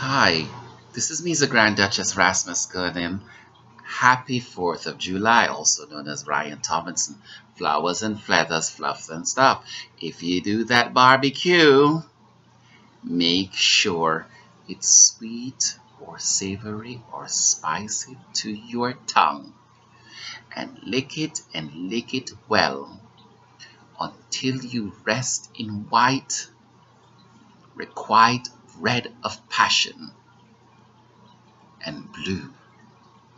Hi, this is MEZA Grandduchess RASMASKONEN. Happy 4th of July, also known as Ryan Tomlinson. Flowers and feathers, fluffs and stuff. If you do that barbecue, make sure it's sweet or savory or spicy to your tongue. And lick it well until you rest in white, requite red of passion, and blue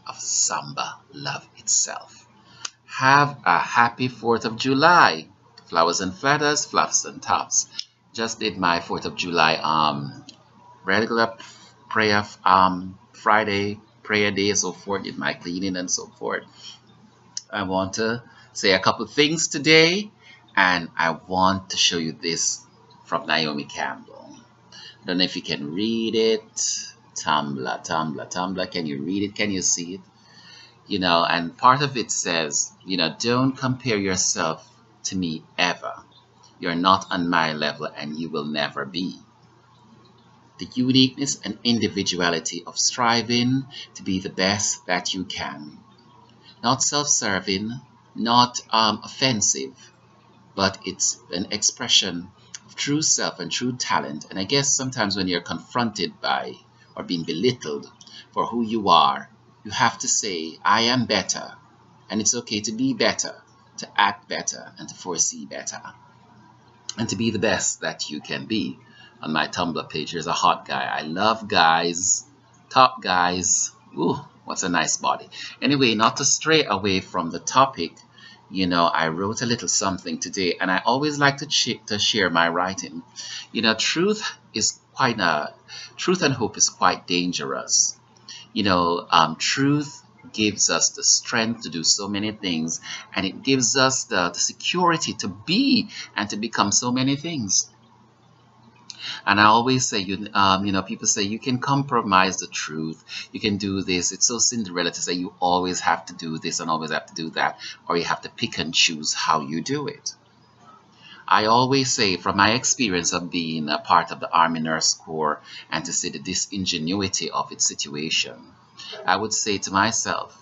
of samba love itself. Have a happy 4th of July. Flowers and feathers, fluffs and tops. Just did my 4th of July regular prayer Friday prayer day, so forth, did my cleaning and so forth. I want to say a couple things today, and I want to show you this from Naomi Campbell. I don't know if you can read it. Tumblr. Can you read it? Can you see it? And part of it says, don't compare yourself to me ever. You're not on my level and you will never be. The uniqueness and individuality of striving to be the best that you can. Not self-serving, not offensive, but it's an expression of true self and true talent. And I guess sometimes when you're confronted by or being belittled for who you are, you have to say, I am better. And it's okay to be better, to act better, and to foresee better. And to be the best that you can be. On my Tumblr page, there's a hot guy. I love guys, top guys. Ooh, what's a nice body. Anyway, not to stray away from the topic, I wrote a little something today, and I always like to share my writing. Truth and hope is quite dangerous. Truth gives us the strength to do so many things, and it gives us the security to be and to become so many things. And I always say, people say you can compromise the truth, you can do this. It's so Cinderella to say you always have to do this and always have to do that, or you have to pick and choose how you do it. I always say, from my experience of being a part of the Army Nurse Corps and to see the disingenuity of its situation, I would say to myself,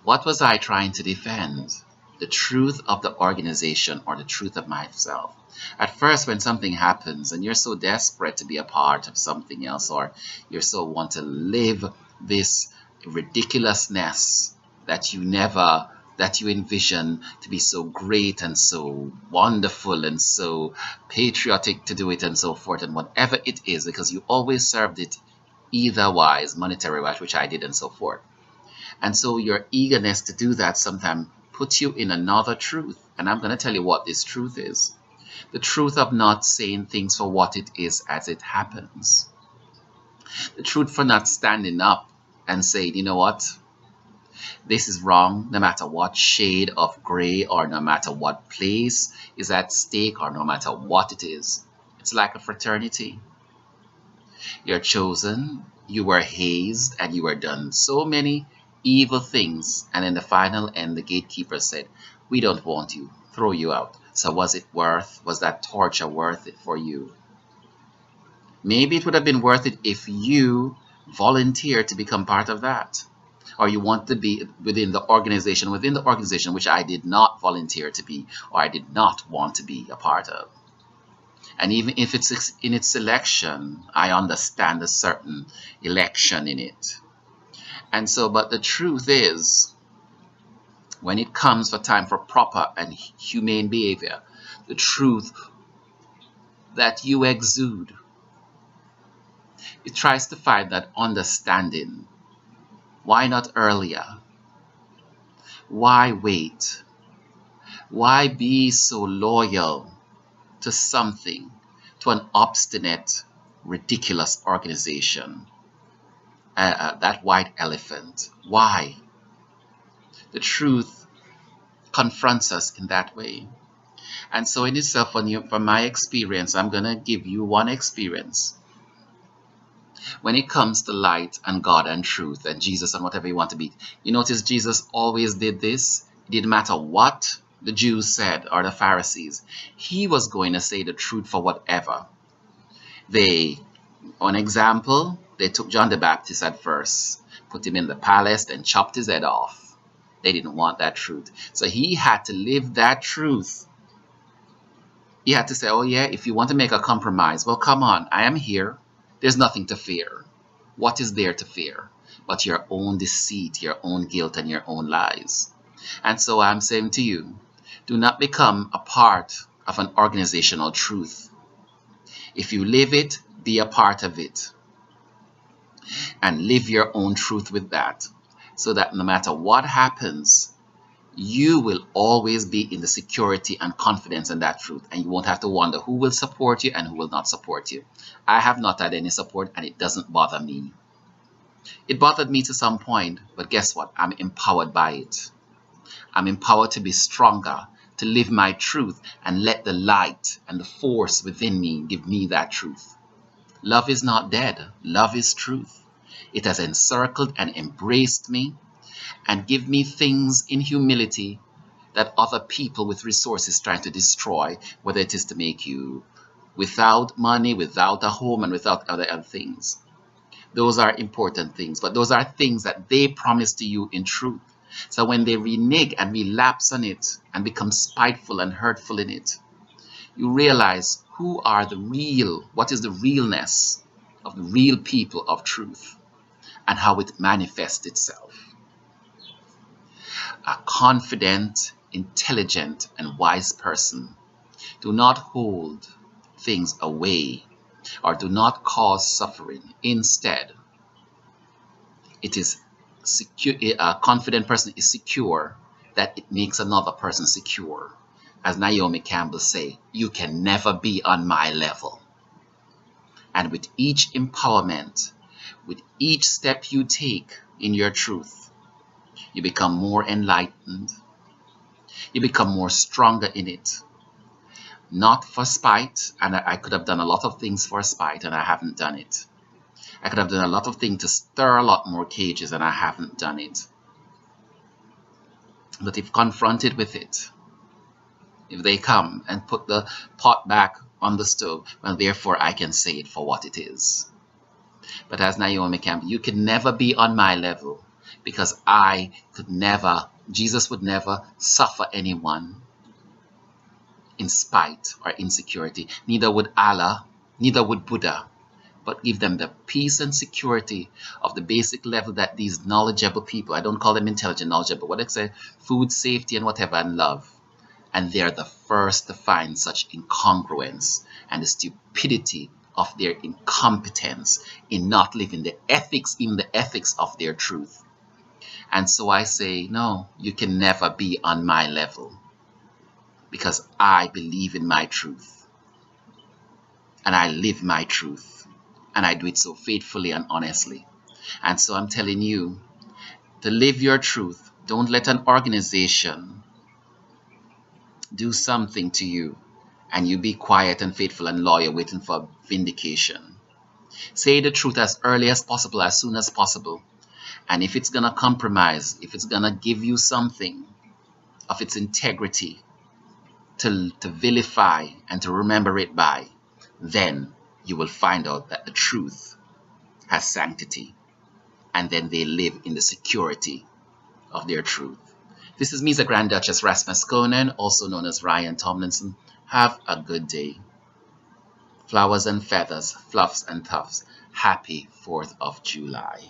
what was I trying to defend? The truth of the organization or the truth of myself? At first, when something happens and you're so desperate to be a part of something else, or you so want to live this ridiculousness that you envision to be so great and so wonderful and so patriotic to do it and so forth, and whatever it is, because you always served it either wise, monetary wise, which I did, and so forth. And so your eagerness to do that sometimes puts you in another truth. And I'm going to tell you what this truth is. The truth of not saying things for what it is as it happens. The truth for not standing up and saying, you know what? This is wrong, no matter what shade of gray or no matter what place is at stake or no matter what it is. It's like a fraternity. You're chosen, you were hazed, and you were done so many evil things. And in the final end, the gatekeeper said, we don't want you, throw you out. So was that torture worth it for you? Maybe it would have been worth it if you volunteered to become part of that. Or you want to be within the organization, which I did not volunteer to be, or I did not want to be a part of. And even if it's in its selection, I understand a certain election in it. And so, but the truth is, when it comes for time for proper and humane behavior, the truth that you exude, it tries to find that understanding. Why not earlier? Why wait? Why be so loyal to something, to an obstinate, ridiculous organization? That white elephant. Why? The truth confronts us in that way. And so in itself, from my experience, I'm going to give you one experience. When it comes to light and God and truth and Jesus and whatever you want to be, you notice Jesus always did this. It didn't matter what the Jews said or the Pharisees. He was going to say the truth for whatever they One example, they took John the Baptist at first, put him in the palace, then chopped his head off. They didn't want that truth. So he had to live that truth. He had to say, oh yeah, if you want to make a compromise, well, come on, I am here. There's nothing to fear. What is there to fear but your own deceit, your own guilt, and your own lies? And so I'm saying to you, do not become a part of an organizational truth. If you live it, be a part of it. And live your own truth with that, so that no matter what happens, you will always be in the security and confidence in that truth, and you won't have to wonder who will support you and who will not support you. I have not had any support, and it doesn't bother me. It bothered me to some point, but guess what? I'm empowered by it. I'm empowered to be stronger, to live my truth, and let the light and the force within me give me that truth. Love is not dead. Love is truth. It has encircled and embraced me and give me things in humility that other people with resources trying to destroy, whether it is to make you without money, without a home, and without other things. Those are important things, but those are things that they promise to you in truth. So when they renege and relapse on it and become spiteful and hurtful in it, you realize who are the real, what is the realness of the real people of truth and how it manifests itself. A confident, intelligent, and wise person do not hold things away or do not cause suffering. Instead, it is secure. A confident person is secure that it makes another person secure. As Naomi Campbell say, you can never be on my level. And with each empowerment, with each step you take in your truth, you become more enlightened. You become more stronger in it. Not for spite, and I could have done a lot of things for spite, and I haven't done it. I could have done a lot of things to stir a lot more cages, and I haven't done it. But if confronted with it, if they come and put the pot back on the stove, well, therefore I can say it for what it is. But as Naomi Campbell, you can never be on my level, because I could never, Jesus would never suffer anyone in spite or insecurity. Neither would Allah, neither would Buddha, but give them the peace and security of the basic level that these knowledgeable people, I don't call them intelligent, knowledgeable, what I say, food, safety, and whatever, and love. And they're the first to find such incongruence and the stupidity of their incompetence in not living the ethics, even the ethics of their truth. And so I say, no, you can never be on my level, because I believe in my truth and I live my truth, and I do it so faithfully and honestly. And so I'm telling you to live your truth. Don't let an organization do something to you and you be quiet and faithful and loyal, waiting for vindication. Say the truth as early as possible, as soon as possible. And if it's going to compromise, if it's going to give you something of its integrity to vilify and to remember it by, then you will find out that the truth has sanctity. And then they live in the security of their truth. This is MEZA Grand Duchess Rasmaskone, also known as Ryan Tomlinson. Have a good day. Flowers and feathers, fluffs and tufts. Happy 4th of July.